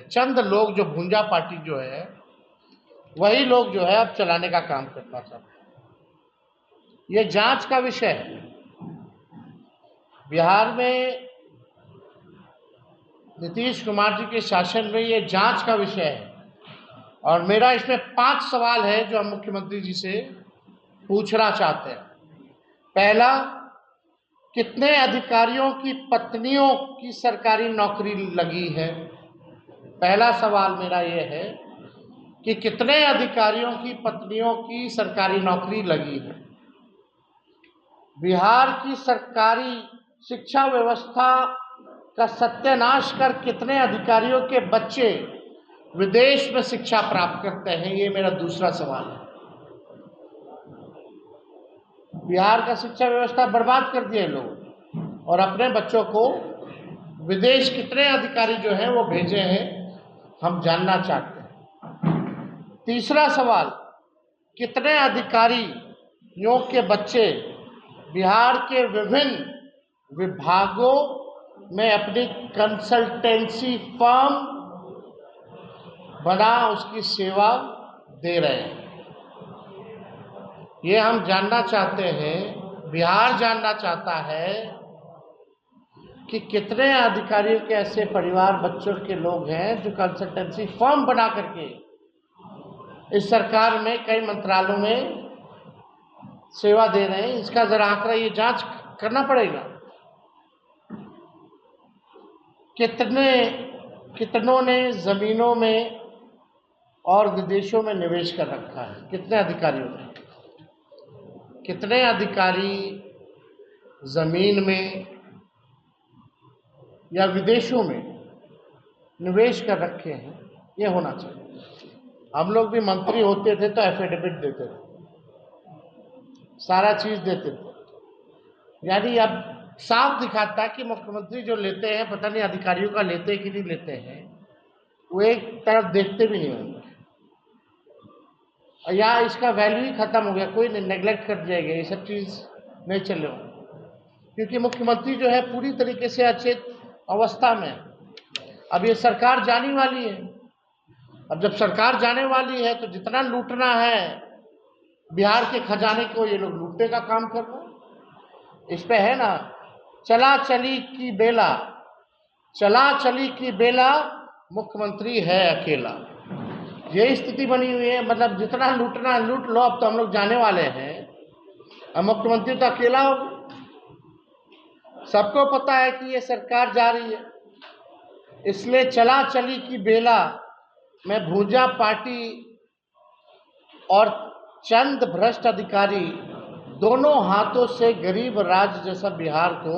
चंद लोग जो भूंजा पार्टी जो है वही लोग जो है अब चलाने का काम करना चाहते हैं। ये जांच का विषय है। बिहार में नीतीश कुमार जी के शासन में ये जांच का विषय है और मेरा इसमें 5 सवाल है जो हम मुख्यमंत्री जी से पूछना चाहते हैं। पहला, कितने अधिकारियों की पत्नियों की सरकारी नौकरी लगी है? पहला सवाल मेरा ये है कि कितने अधिकारियों की पत्नियों की सरकारी नौकरी लगी है। बिहार की सरकारी शिक्षा व्यवस्था का सत्यानाश कर कितने अधिकारियों के बच्चे विदेश में शिक्षा प्राप्त करते हैं, ये मेरा दूसरा सवाल है। बिहार का शिक्षा व्यवस्था बर्बाद कर दिए लोग और अपने बच्चों को विदेश कितने अधिकारी जो हैं वो भेजे हैं, हम जानना चाहते हैं। तीसरा सवाल, कितने अधिकारियों के बच्चे बिहार के विभिन्न विभागों में अपनी कंसल्टेंसी फर्म बना उसकी सेवा दे रहे हैं, ये हम जानना चाहते हैं। बिहार जानना चाहता है कि कितने अधिकारियों के ऐसे परिवार बच्चों के लोग हैं जो कंसल्टेंसी फर्म बना करके इस सरकार में कई मंत्रालयों में सेवा दे रहे हैं। इसका जरा आंकड़ा ये जांच करना पड़ेगा। कितनों ने जमीनों में और विदेशों में निवेश कर रखा है? कितने अधिकारियों ने? कितने अधिकारी जमीन में या विदेशों में निवेश कर रखे हैं, ये होना चाहिए। हम लोग भी मंत्री होते थे तो एफिडेविट देते थे, सारा चीज देते थे। यानी अब साफ दिखाता है कि मुख्यमंत्री जो लेते हैं, पता नहीं अधिकारियों का लेते हैं कि नहीं लेते हैं, वो एक तरफ देखते भी नहीं होंगे या इसका वैल्यू ही खत्म हो गया, कोई नेग्लेक्ट कर दिया गया, ये सब चीज़ नहीं चले हो। क्योंकि मुख्यमंत्री जो है पूरी तरीके से अचेत अवस्था में। अब ये सरकार जाने वाली है, अब जब सरकार जाने वाली है तो जितना लूटना है बिहार के खजाने को ये लोग लूटने का काम कर रहे हैं। इस पे है ना, चला चली की बेला मुख्यमंत्री है अकेला, ये स्थिति बनी हुई है। मतलब जितना लूटना है लूट लो, अब तो हम लोग जाने वाले हैं, अब मुख्यमंत्री तो अकेला हो। सबको पता है कि ये सरकार जा रही है, इसलिए चला चली की बेला में भूंजा पार्टी और चंद भ्रष्ट अधिकारी दोनों हाथों से गरीब राज्य जैसा बिहार को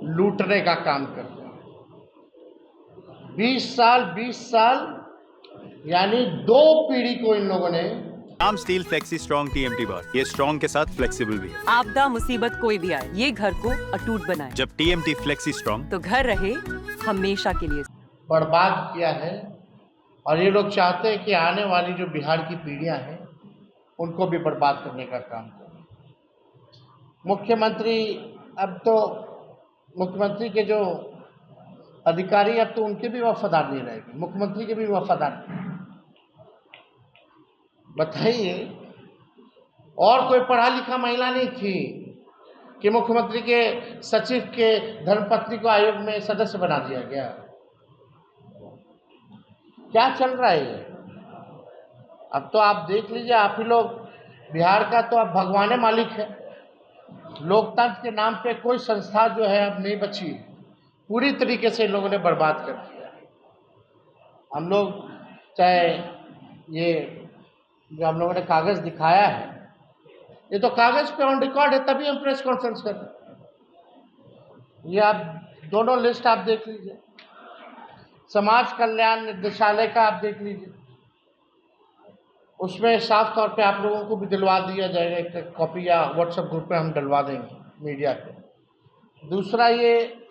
लूटने का काम करते हैं। 20 साल यानी 2 पीढ़ी को इन लोगों ने। Arm steel flexi strong TMT बार, ये स्ट्रॉन्ग के साथ फ्लेक्सिबल भी है। आपदा मुसीबत कोई भी आए, ये घर को अटूट बनाए। जब टीएमटी फ्लेक्सी स्ट्रॉन्ग, तो घर रहे हमेशा के लिए। बर्बाद किया है और ये लोग चाहते हैं कि आने वाली जो बिहार की पीढ़ियां हैं उनको भी बर्बाद करने का काम करें। मुख्यमंत्री, अब तो मुख्यमंत्री के जो अधिकारी अब तो उनके भी वफादार नहीं रहेंगे, मुख्यमंत्री के भी वफादार नहीं। बताइए, और कोई पढ़ा लिखा महिला नहीं थी कि मुख्यमंत्री के सचिव के धर्मपत्नी को आयोग में सदस्य बना दिया गया। क्या चल रहा है ये? अब तो आप देख लीजिए, आप ही लोग, बिहार का तो अब भगवान मालिक है। लोकतंत्र के नाम पे कोई संस्था जो है अब नहीं बची, पूरी तरीके से इन लोगों ने बर्बाद कर दिया। हम लोग चाहे ये जो हम लोगों ने कागज दिखाया है, ये तो कागज पे ऑन रिकॉर्ड है, तभी हम प्रेस कॉन्फ्रेंस कर रहे हैं। ये आप दोनों लिस्ट आप देख लीजिए, समाज कल्याण निदेशालय का आप देख लीजिए, उसमें साफ तौर पे आप लोगों को भी दिलवा दिया जाएगा, एक कॉपी या व्हाट्सएप ग्रुप पे हम डलवा देंगे मीडिया पे। दूसरा, ये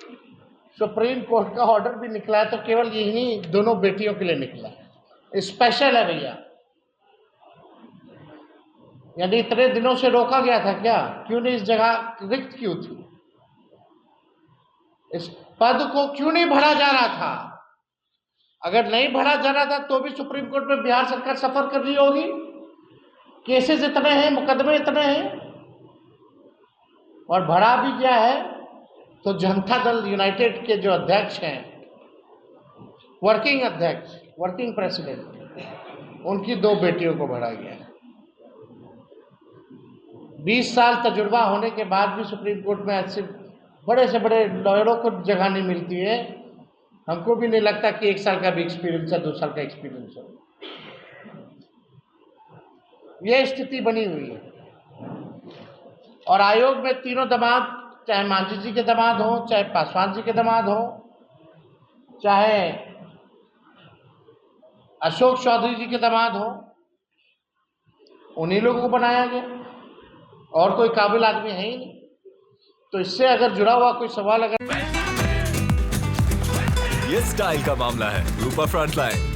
सुप्रीम कोर्ट का ऑर्डर भी निकला है तो केवल यही दोनों बेटियों के लिए निकला है, स्पेशल है भैया। यानी इतने दिनों से रोका गया था क्या? क्यों नहीं इस जगह रिक्त क्यों थी? इस पद को क्यों नहीं भरा जा रहा था? अगर नहीं भरा जा रहा था तो भी सुप्रीम कोर्ट में बिहार सरकार सफर कर रही होगी। केसेस इतने हैं, मुकदमे इतने हैं, और भरा भी गया है। तो जनता दल यूनाइटेड के जो अध्यक्ष हैं, वर्किंग अध्यक्ष, वर्किंग प्रेसिडेंट, उनकी 2 बेटियों को भरा गया है। 20 साल तजुर्बा होने के बाद भी सुप्रीम कोर्ट में ऐसे बड़े से बड़े लॉयरों को जगह नहीं मिलती है। हमको भी नहीं लगता कि 1 साल का भी एक्सपीरियंस है, 2 साल का एक्सपीरियंस है। ये स्थिति बनी हुई है। और आयोग में तीनों दामाद, चाहे मांझी जी के दामाद हो, चाहे पासवान जी के दामाद हो, चाहे अशोक चौधरी जी के दामाद हो, उन्हीं लोगों को बनाया गया, और कोई काबिल आदमी है ही नहीं। तो इससे अगर जुड़ा हुआ कोई सवाल अगर ये स्टाइल का मामला है, रूपा फ्रंटलाइन।